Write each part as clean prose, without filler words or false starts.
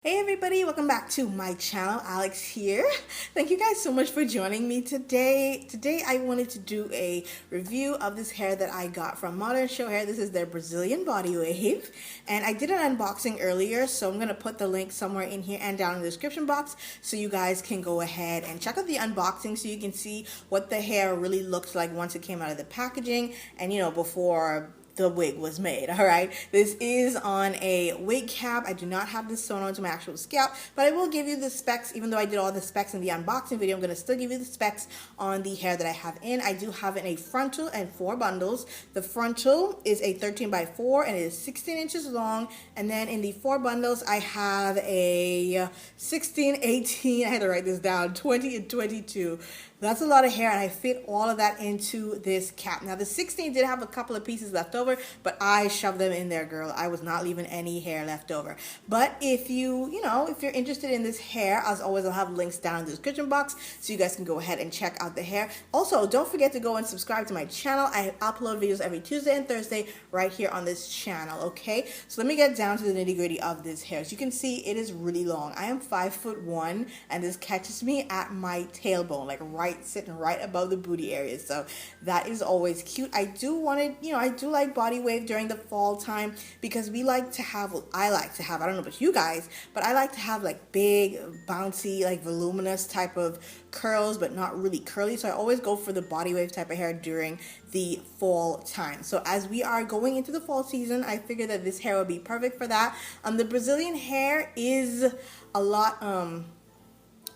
Hey everybody, welcome back to my channel. Alex here. Thank you guys so much for joining me today. Today I wanted to do a review of this hair that I got from Modern Show Hair. This is their Brazilian body wave. And I did an unboxing earlier, so I'm going to put the link somewhere in here and down in the description box so you guys can go ahead and check out the unboxing so you can see what the hair really looked like once it came out of the packaging and, you know, before the wig was made. All right, this is on a wig cap. I do not have this sewn onto my actual scalp, but I will give you the specs. Even though I did all the specs in the unboxing video, I'm going to still give you the specs on the hair that I have in. I do have in a frontal and 4 bundles. The frontal is a 13 by 4 and it is 16 inches long, and then in the 4 bundles I have a 16, 18, I had to write this down, 20 and 22. That's a lot of hair, and I fit all of that into this cap. Now, the 16 did have a couple of pieces left over, but I shoved them in there, girl. I was not leaving any hair left over. But if if you're interested in this hair, as always, I'll have links down in the description box so you guys can go ahead and check out the hair. Also, don't forget to go and subscribe to my channel. I upload videos every Tuesday and Thursday right here on this channel, okay? So let me get down to the nitty-gritty of this hair. As you can see, it is really long. I am 5'1", and this catches me at my tailbone, like sitting right above the booty area, so that is always cute. I do like body wave during the fall time because I like to have, I don't know about you guys, but I like to have like big, bouncy, like voluminous type of curls, but not really curly, so I always go for the body wave type of hair during the fall time. So as we are going into the fall season, I figured that this hair would be perfect for that. The Brazilian hair is a lot,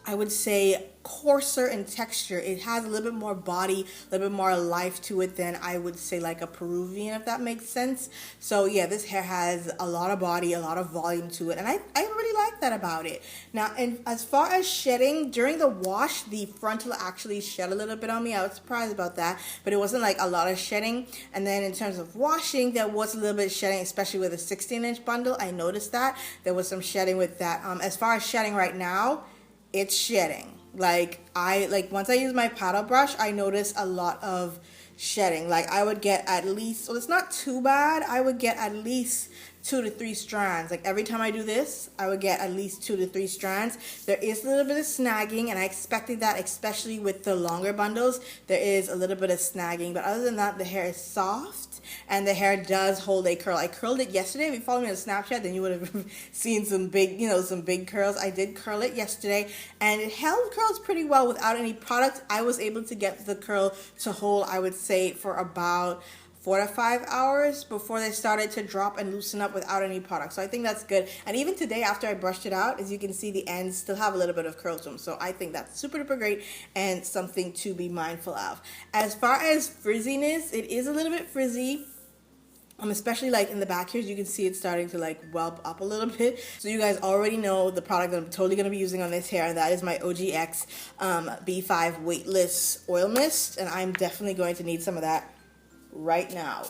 I would say, coarser in texture. It has a little bit more body, a little bit more life to it than I would say like a Peruvian, if that makes sense. So yeah, this hair has a lot of body, a lot of volume to it, and I really like that about it. Now, and as far as shedding, during the wash, the frontal actually shed a little bit on me. I was surprised about that, but it wasn't like a lot of shedding. And then in terms of washing, there was a little bit of shedding, especially with a 16-inch bundle. I noticed that there was some shedding with that. As far as shedding right now, it's shedding. Like once I use my paddle brush, I notice a lot of shedding. Like I would get at least, well, it's not too bad, I would get at least 2 to 3 strands. Like every time I do this, I would get at least 2 to 3 strands. There is a little bit of snagging, and I expected that, especially with the longer bundles. There is a little bit of snagging, but other than that, the hair is soft and the hair does hold a curl. I curled it yesterday. If you follow me on Snapchat, then you would have seen some big, some big curls. I did curl it yesterday, and it held curls pretty well without any product. I was able to get the curl to hold, I would say, for about 4 to 5 hours before they started to drop and loosen up without any product. So I think that's good. And even today, after I brushed it out, as you can see, the ends still have a little bit of curl to them. So I think that's super duper great and something to be mindful of. As far as frizziness, it is a little bit frizzy. Especially like in the back here, you can see it's starting to like whelp up a little bit. So you guys already know the product that I'm totally going to be using on this hair, and that is my OGX B5 Weightless Oil Mist. And I'm definitely going to need some of that right now.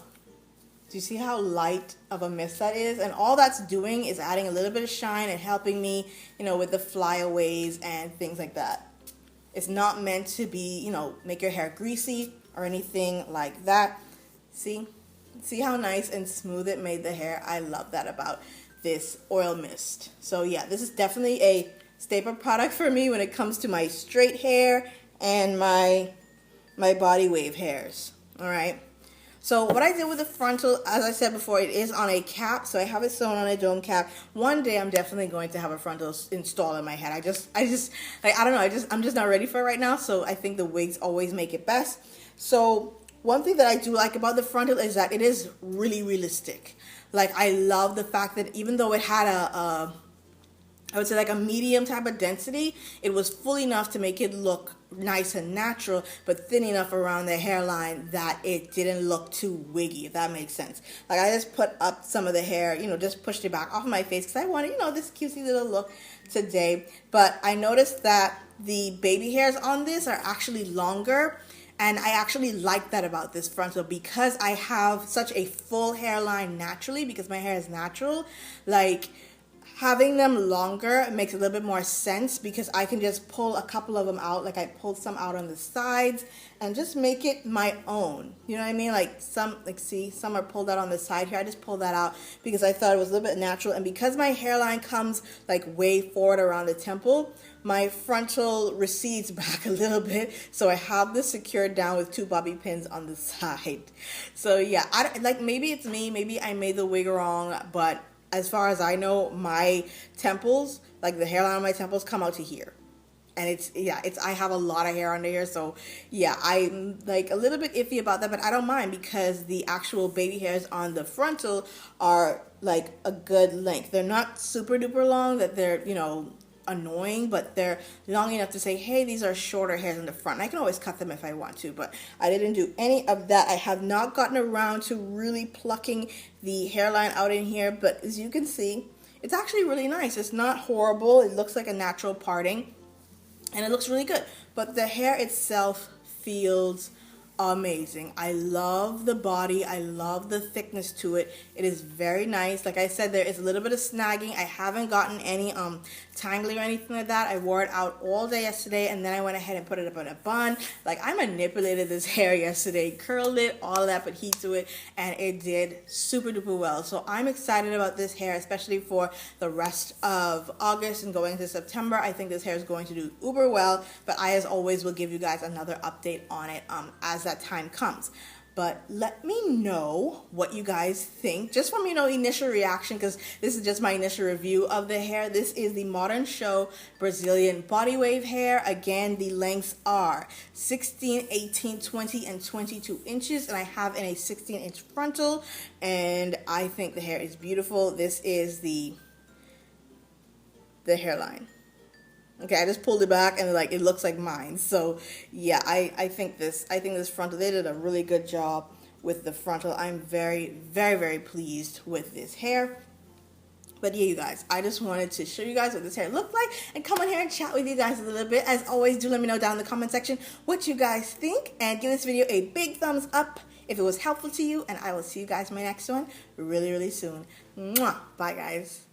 Do you see how light of a mist that is? And all that's doing is adding a little bit of shine and helping me, with the flyaways and things like that. It's not meant to be, make your hair greasy or anything like that. See how nice and smooth it made the hair? I love that about this oil mist. So yeah, this is definitely a staple product for me when it comes to my straight hair and my body wave hairs. All right. So what I did with the frontal, as I said before, it is on a cap, so I have it sewn on a dome cap. One day I'm definitely going to have a frontal installed in my head. I don't know, I'm just not ready for it right now, so I think the wigs always make it best. So one thing that I do like about the frontal is that it is really realistic. Like I love the fact that even though it had I would say like a medium type of density, it was full enough to make it look nice and natural, but thin enough around the hairline that it didn't look too wiggy, if that makes sense. Like I just put up some of the hair, just pushed it back off of my face because I wanted, this cutesy little look today. But I noticed that the baby hairs on this are actually longer, and I actually like that about this frontal because I have such a full hairline naturally, because my hair is natural. Like having them longer makes a little bit more sense because I can just pull a couple of them out. Like I pulled some out on the sides and just make it my own. You know what I mean? Like some, like see, some are pulled out on the side here. I just pulled that out because I thought it was a little bit natural. And because my hairline comes like way forward around the temple, my frontal recedes back a little bit. So I have this secured down with 2 bobby pins on the side. So yeah, like maybe it's me, maybe I made the wig wrong, but as far as I know, my temples, like the hairline on my temples, come out to here. And I have a lot of hair under here. So yeah, I'm like a little bit iffy about that, but I don't mind because the actual baby hairs on the frontal are like a good length. They're not super duper long that they're, you know, annoying, but they're long enough to say, hey, these are shorter hairs in the front. And I can always cut them if I want to, but I didn't do any of that. I have not gotten around to really plucking the hairline out in here, but as you can see, it's actually really nice. It's not horrible. It looks like a natural parting and it looks really good, but the hair itself feels amazing. I love the body. I love the thickness to it. It is very nice. Like I said, there is a little bit of snagging. I haven't gotten any tangling or anything like that. I wore it out all day yesterday and then I went ahead and put it up in a bun. Like I manipulated this hair yesterday, curled it, all of that, put heat to it, and it did super duper well. So I'm excited about this hair, especially for the rest of August and going into September. I think this hair is going to do uber well, but I, as always, will give you guys another update on it as that time comes. But let me know what you guys think, just from, you know, initial reaction, because this is just my initial review of the hair. This is the Modern Show Brazilian Body Wave hair. Again, the lengths are 16, 18, 20, and 22 inches, and I have in a 16-inch frontal, and I think the hair is beautiful. This is the hairline. Okay, I just pulled it back and like it looks like mine. So yeah, I think this frontal, they did a really good job with the frontal. I'm very, very, very pleased with this hair. But yeah, you guys, I just wanted to show you guys what this hair looked like and come on here and chat with you guys a little bit. As always, do let me know down in the comment section what you guys think, and give this video a big thumbs up if it was helpful to you, and I will see you guys in my next one really, really soon. Mwah! Bye, guys.